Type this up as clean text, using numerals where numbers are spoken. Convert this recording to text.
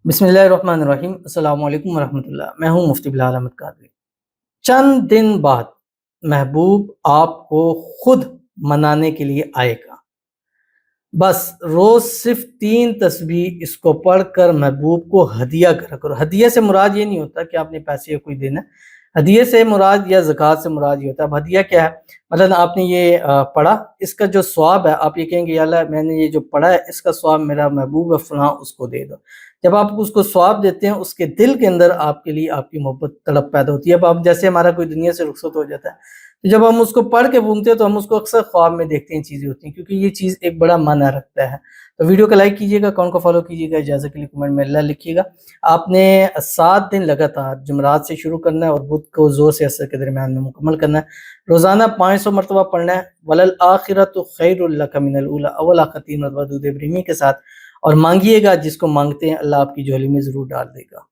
بسم اللہ الرحمن الرحیم۔ السلام علیکم ورحمۃ اللہ۔ میں ہوں مفتی بلال احمد قادری۔ چند دن بعد محبوب آپ کو خود منانے کے لیے آئے گا۔ بس روز صرف 3 تسبیح اس کو پڑھ کر محبوب کو ہدیہ کرا کرو۔ ہدیہ سے مراد یہ نہیں ہوتا کہ آپ نے پیسے یا کوئی دینا ہے۔ ہدیہ سے مراد یا زکوٰۃ سے مراد یہ ہوتا ہے۔ اب ہدیہ کیا ہے؟ مثلا آپ نے یہ پڑھا، اس کا جو ثواب ہے آپ یہ کہیں گے یا اللہ میں نے یہ جو پڑھا ہے اس کا ثواب میرا محبوب ہے فلاں اس کو دے دو۔ جب آپ اس کو ثواب دیتے ہیں اس کے دل کے اندر آپ کے لیے آپ کی محبت طلب پیدا ہوتی ہے۔ اب آپ جیسے ہمارا کوئی دنیا سے رخصت ہو جاتا ہے تو جب ہم اس کو پڑھ کے بھونگتے ہیں تو ہم اس کو اکثر خواب میں دیکھتے ہیں چیزیں ہوتی ہیں، کیونکہ یہ چیز ایک بڑا معنی رکھتا ہے۔ تو ویڈیو کو لائک کیجیے گا، اکاؤنٹ کو فالو کیجیے گا، اجازت کے لیے کمنٹ میں اللہ لکھیے گا۔ آپ نے 7 دن لگاتار جمعرات سے شروع کرنا ہے اور بدھ کو زور سے عصر کے درمیان میں مکمل کرنا ہے۔ روزانہ 500 مرتبہ پڑھنا ہے۔ وَلَلْآخِرَةُ خَيْرٌ لَكَ مِنَ الْأُولَىٰ، اول آخر 3 مرتبہ درود ابراہیمی کے ساتھ، اور مانگیے گا، جس کو مانگتے ہیں اللہ آپ کی جھولی میں ضرور ڈال دے گا۔